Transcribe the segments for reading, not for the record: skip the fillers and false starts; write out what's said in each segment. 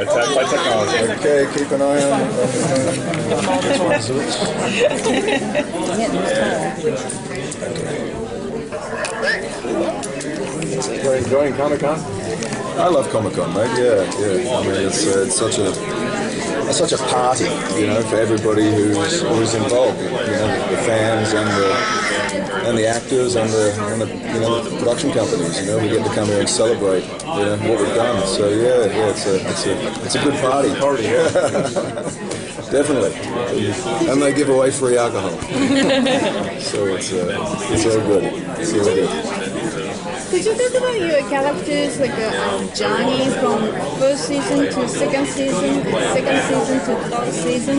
Attack by technology. Okay, keep an eye on Are you enjoying Comic-Con? I love Comic-Con, mate. Yeah. I mean, it's such a party, you know, for everybody who's involved. You know, the fans and the actors and the production companies. You know, we get to come here and celebrate, you know, what we've done. So yeah, it's a good party. Yeah. Definitely. And they give away free alcohol. So it's all good. It's all good. Could you talk about your characters, like Johnny from first season to second season, second season to third season?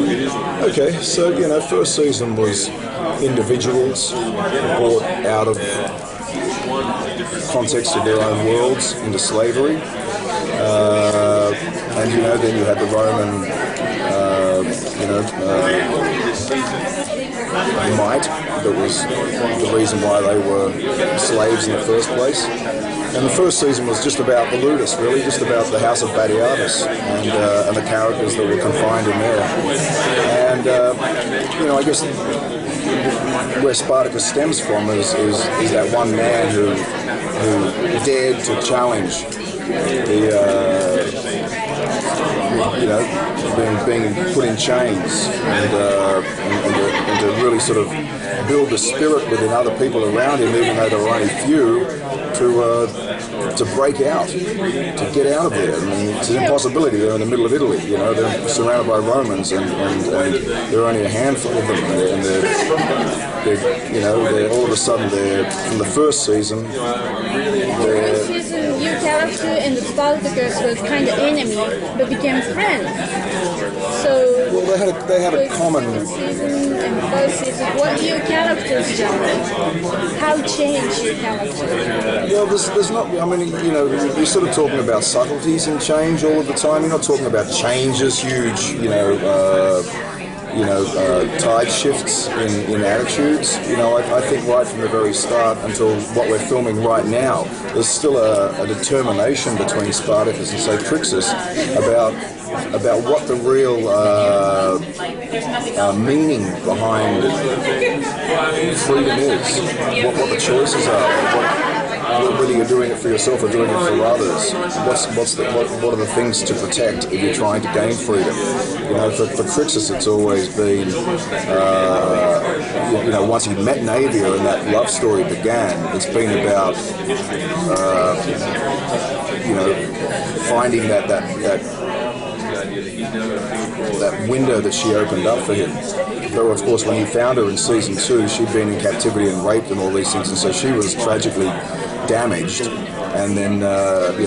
Okay, so first season was individuals brought out of context of their own worlds into slavery, and then you had the Roman, might that was the reason why they were slaves in the first place. And the first season was just about the Ludus, really, just about the House of Batiatus and the characters that were confined in there. And I guess where Spartacus stems from is that one man who dared to challenge being put in chains and to really sort of build the spirit within other people around him, even though there were only few, to break out, to get out of there. I mean, it's an impossibility. They're in the middle of Italy, they're surrounded by Romans, and there are only a handful of them, and they're all of a sudden they're from the first season. Your character and Spartacus was kind of enemy, but became friends. So they had a common season and first season. What are your characters, John? How changed your character? Well, there's not. I mean, you're sort of talking about subtleties in change all of the time. You're not talking about changes, huge, tide shifts in attitudes. I think right from the very start until what we're filming right now, there's still a determination between Spartacus and, say, Crixus about what the real meaning behind freedom is, what the choices are, whether you're doing it for yourself or doing it for others. What are the things to protect if you're trying to gain freedom? For Crixus, it's always been, once he met Naevia and that love story began, it's been about, finding that window that she opened up for him. Though, of course, when he found her in season 2, she'd been in captivity and raped and all these things, and so she was tragically damaged. And then,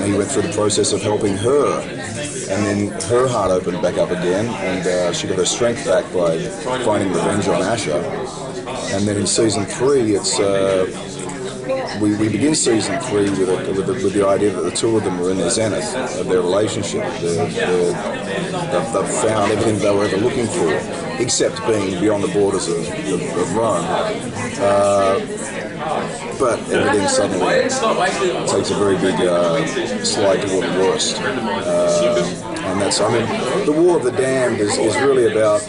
he went through the process of helping her, and then her heart opened back up again, and she got her strength back by finding revenge on Asher. And then in season 3, it's we begin season 3 with the idea that the two of them were in the zenith of their relationship. They've found everything they were ever looking for, except being beyond the borders of Rome. But everything suddenly takes a very big slide toward the worst. And that's, the War of the Damned is really about,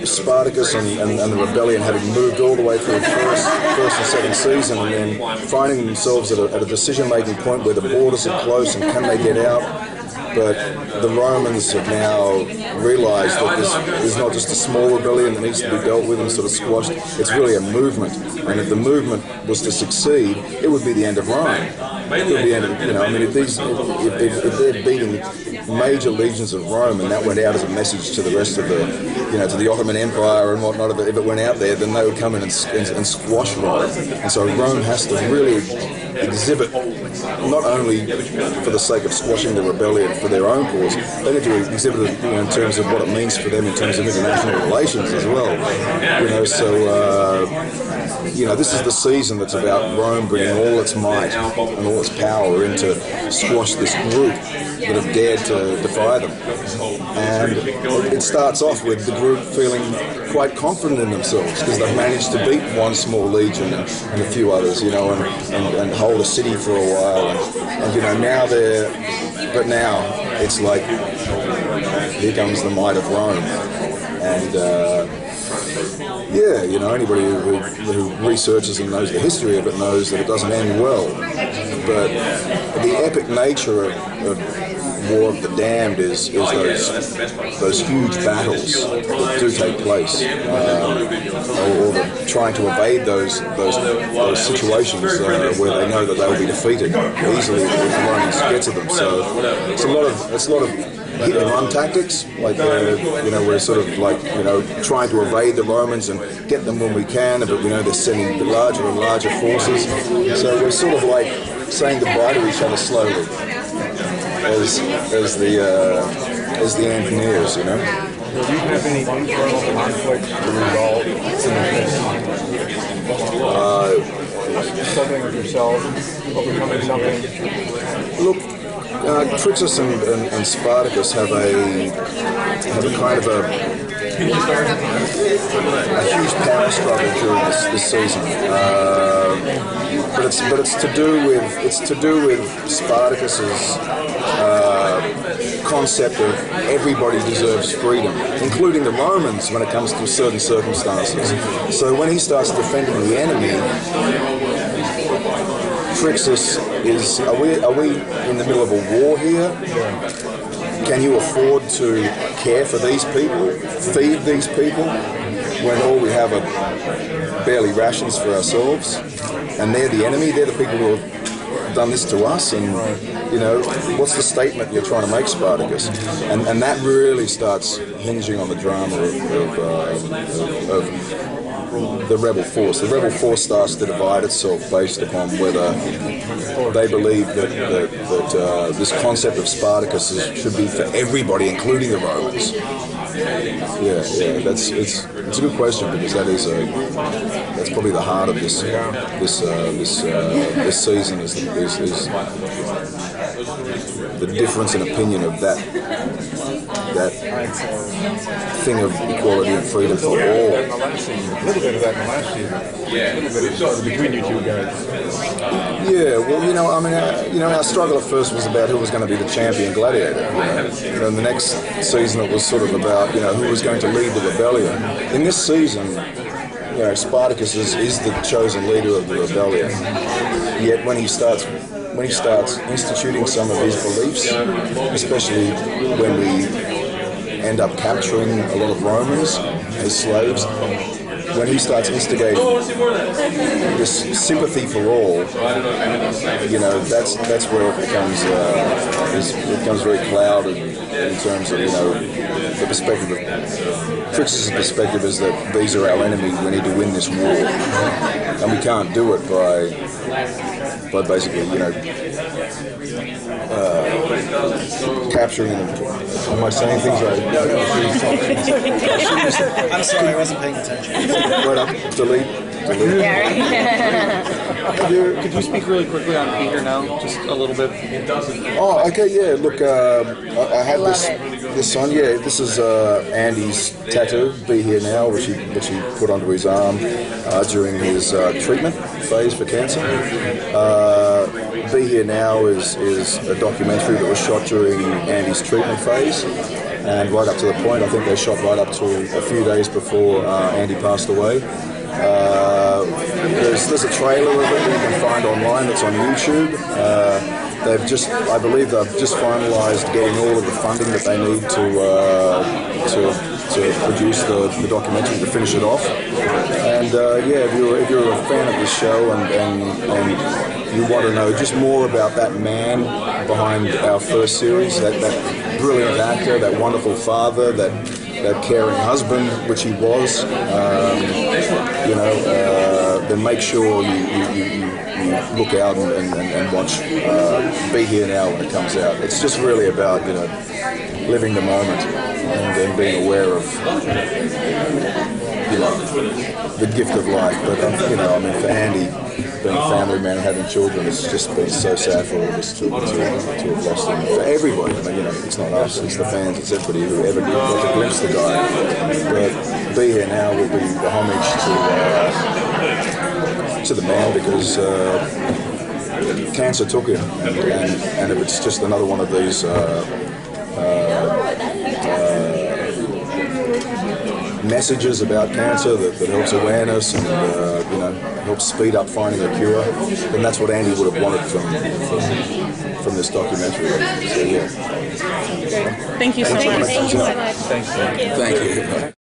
Spartacus and the rebellion having moved all the way through first and second season, and then finding themselves at a decision-making point where the borders are close and can they get out? But the Romans have now realised that this is not just a small rebellion that needs to be dealt with and sort of squashed. It's really a movement, and if the movement was to succeed, it would be the end of Rome. It would be the end of, if they're beating major legions of Rome, and that went out as a message to the rest of the, to the Ottoman Empire and whatnot. If it went out there, then they would come in and squash Rome. And so Rome has to really exhibit, not only for the sake of squashing the rebellion for their own cause, they need to exhibit it, in terms of what it means for them in terms of international relations as well. This is the season that's about Rome bringing all its might and enormous power in to squash this group that have dared to defy them. And it starts off with the group feeling quite confident in themselves because they've managed to beat one small legion and a few others, you know, and hold a city for a while. And you know, now it's like, here comes the might of Rome. And yeah, you know, anybody who researches and knows the history of it knows that it doesn't end well. But the epic nature of War of the Damned is those huge battles that do take place, or trying to evade those situations where they know that they will be defeated easily if the Romans get to them. So it's a lot of hit and run tactics, like you know, we're sort of like, you know, trying to evade the Romans and get them when we can, but we know they're sending larger and larger forces. So we're sort of like saying goodbye to each other slowly as the end nears, you know. Do you have any internal conflict to resolve in this? Something with yourself, overcoming something? Look, Crixus and Spartacus have a kind of a huge power struggle during this season, but it's to do with Spartacus's concept of everybody deserves freedom, including the Romans when it comes to certain circumstances. So when he starts defending the enemy, Crixus is, are we in the middle of a war here? Can you afford to care for these people, feed these people, when all we have are barely rations for ourselves? And they're the enemy, they're the people who have done this to us, and you know, what's the statement you're trying to make, Spartacus? And that really starts hinging on the drama of the rebel force. The rebel force starts to divide itself based upon whether they believe that this concept of Spartacus should be for everybody, including the Romans. Yeah, it's a good question, because that's probably the heart of this season is the difference in opinion of that thing of equality and freedom for all. A little bit of that in the last season. A little bit between you two guys. Yeah, well, you know, I mean, our struggle at first was about who was going to be the champion gladiator. You know, in the next season, it was sort of about, you know, who was going to lead the rebellion. In this season, you know, Spartacus is the chosen leader of the rebellion. Yet when he starts instituting some of his beliefs, especially when we end up capturing a lot of Romans as slaves, when he starts instigating this sympathy for all, you know, that's where it becomes very clouded in terms of, you know, the perspective of Crixus' perspective is that these are our enemies. We need to win this war, and we can't do it by basically, you know, capturing them. Am I saying things right? I'm sorry, I wasn't paying attention. Right up, delete. Could you speak really quickly on Be Here Now, just a little bit? Oh, okay, yeah. Look, I have this on. Yeah, this is Andy's tattoo, Be Here Now, which he put onto his arm during his treatment phase for cancer. Be Here Now is a documentary that was shot during Andy's treatment phase, and right up to the point, I think they shot right up to a few days before Andy passed away. There's a trailer of it that you can find online that's on YouTube. I believe they've just finalised getting all of the funding that they need to produce the documentary, to finish it off. And yeah, if you're a fan of this show and you want to know just more about that man behind our first series, that brilliant actor, that wonderful father, that caring husband, which he was, you know, then make sure you look out and watch Be Here Now when it comes out. It's just really about, you know, living the moment and being aware of, you know, the gift of life. But you know, I mean, for Andy, being a family man and having children, it's just been so sad for all of us to have lost him. For everybody, I mean, you know, it's not us, it's the fans, it's everybody who ever got to glimpse the guy. But to be here now will be the homage to the man, because cancer took him, and if it's just another one of these messages about cancer that helps awareness and you know, helps speed up finding a cure, then that's what Andy would have wanted from this documentary. So yeah. Thank you so much. Thank you so much. Thanks. Thank you.